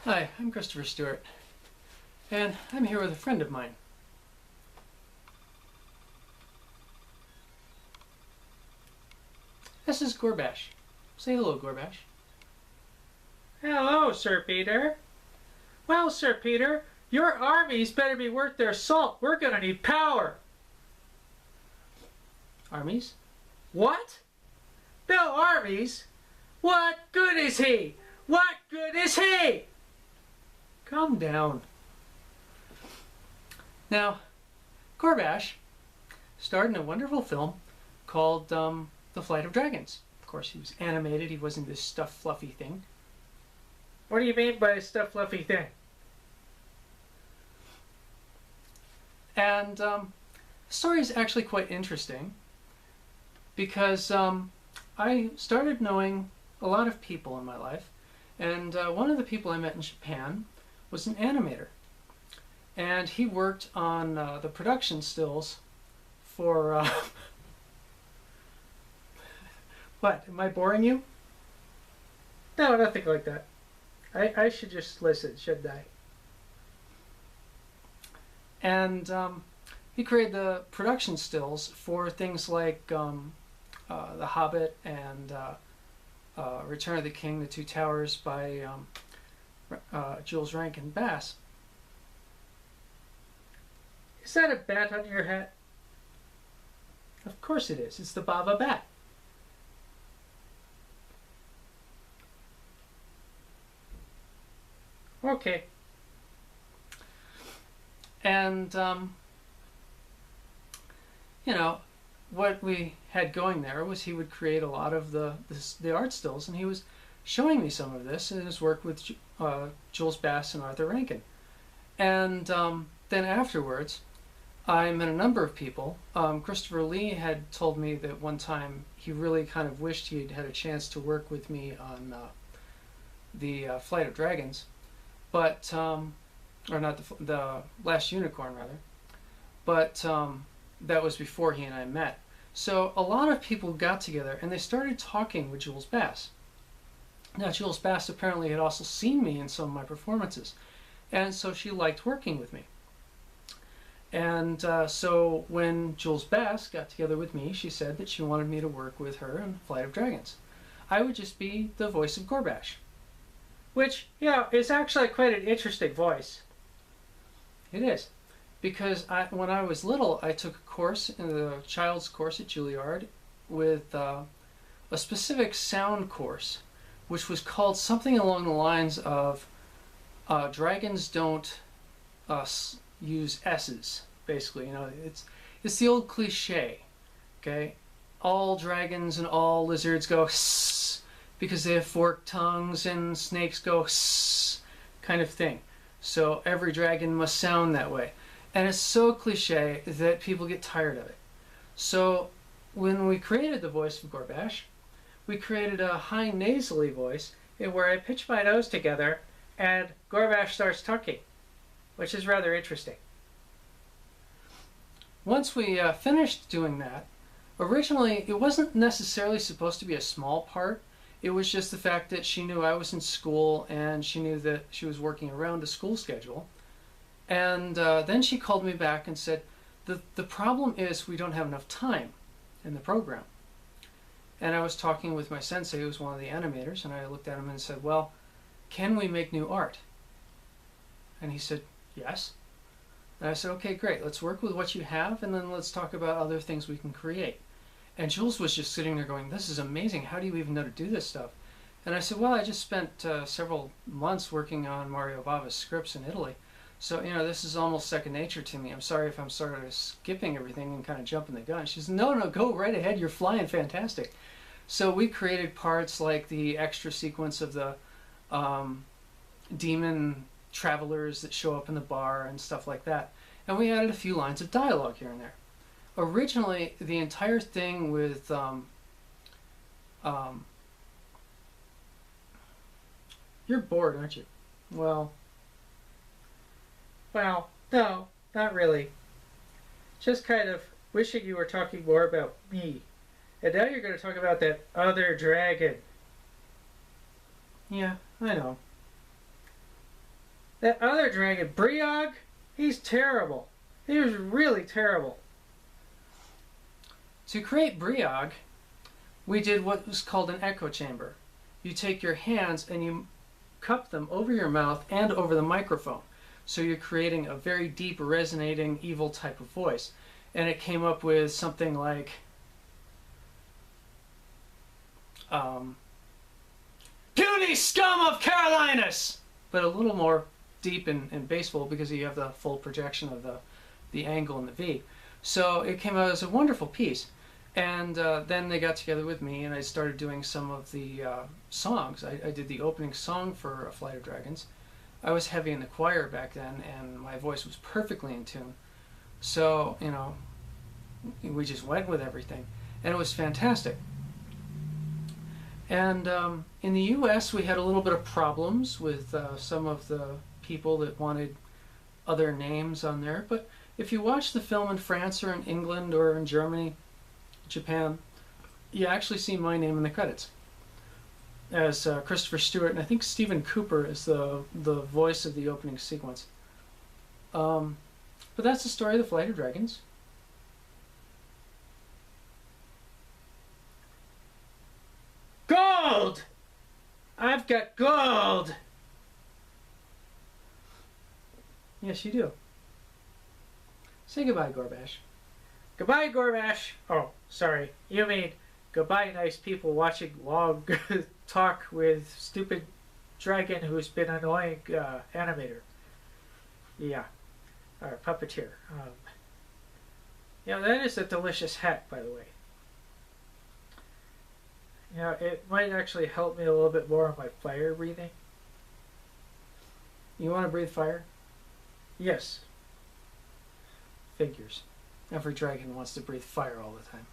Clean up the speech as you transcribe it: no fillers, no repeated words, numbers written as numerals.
Hi, I'm Christopher Stewart, and I'm here with a friend of mine. This is Gorbash. Say hello, Gorbash. Hello, Sir Peter. Well, Sir Peter, your armies better be worth their salt. We're gonna need power. Armies? What? No armies? What good is he? What good is he? Calm down. Now, Gorbash starred in a wonderful film called The Flight of Dragons. Of course, he was animated. He wasn't this stuffed, fluffy thing. What do you mean by stuff fluffy thing? And the story is actually quite interesting because I started knowing a lot of people in my life, and one of the people I met in Japan was an animator, and he worked on the production stills for what, am I boring you? No, nothing like that. I should just listen, shouldn't I? And he created the production stills for things like The Hobbit and Return of the King, The Two Towers by Jules Rankin Bass. Is that a bat on your hat? Of course it is. It's the Baba Bat. Okay. And, you know, what we had going there was he would create a lot of the art stills, and he was showing me some of this in his work with Jules Bass and Arthur Rankin. And then afterwards, I met a number of people. Christopher Lee had told me that one time he really kind of wished he'd had a chance to work with me on the Flight of Dragons, but or not the Last Unicorn rather, but that was before he and I met. So a lot of people got together and they started talking with Jules Bass. Now Jules Bass apparently had also seen me in some of my performances, and so she liked working with me. And so when Jules Bass got together with me, she said that she wanted me to work with her in Flight of Dragons. I would just be the voice of Gorbash. Which, yeah, is actually quite an interesting voice. It is. Because when I was little, I took a course in the child's course at Juilliard with a specific sound course, which was called something along the lines of dragons don't use S's, basically. You know, it's the old cliche, okay? All dragons and all lizards go sss because they have forked tongues, and snakes go sss kind of thing. So every dragon must sound that way. And it's so cliche that people get tired of it. So when we created the voice of Gorbash, we created a high nasally voice Where I pitch my nose together and Gorbash starts talking, which is rather interesting. Once we finished doing that, originally it wasn't necessarily supposed to be a small part. It was just the fact that she knew I was in school and she knew that she was working around a school schedule. And then she called me back and said, the problem is we don't have enough time in the program. And I was talking with my sensei, who was one of the animators, and I looked at him and said, well, can we make new art? And he said, yes. And I said, okay, great. Let's work with what you have, and then let's talk about other things we can create. And Jules was just sitting there going, this is amazing. How do you even know to do this stuff? And I said, well, I just spent several months working on Mario Bava's scripts in Italy. So, you know, this is almost second nature to me. I'm sorry if I'm sort of skipping everything and kind of jumping the gun. She says, no, go right ahead. You're flying fantastic. So we created parts like the extra sequence of the demon travelers that show up in the bar and stuff like that. And we added a few lines of dialogue here and there. Originally, the entire thing with you're bored, aren't you? Well, no, not really. Just kind of wishing you were talking more about me. And now you're going to talk about that other dragon. Yeah, I know. That other dragon, Briog, he's terrible. He was really terrible. To create Briog, we did what was called an echo chamber. You take your hands and you cup them over your mouth and over the microphone. So you're creating a very deep, resonating, evil type of voice. And it came up with something like, puny scum of Carolinas! But a little more deep and bassful because you have the full projection of the angle and the V. So it came out as a wonderful piece. And then they got together with me and I started doing some of the songs. I did the opening song for A Flight of Dragons. I was heavy in the choir back then and my voice was perfectly in tune. So, you know, we just went with everything. And it was fantastic. And in the US we had a little bit of problems with some of the people that wanted other names on there. But if you watch the film in France or in England or in Germany, Japan, you actually see my name in the credits as Christopher Stewart, and I think Stephen Cooper is the voice of the opening sequence. But that's the story of The Flight of Dragons. Gold! I've got gold! Yes, you do. Say goodbye, Gorbash. Goodbye, Gorbash. Oh, sorry. You mean goodbye, nice people watching long talk with stupid dragon who's been annoying animator. Yeah. Or puppeteer. Yeah, that is a delicious hat, by the way. Yeah, it might actually help me a little bit more on my fire breathing. You want to breathe fire? Yes. Figures. Every dragon wants to breathe fire all the time.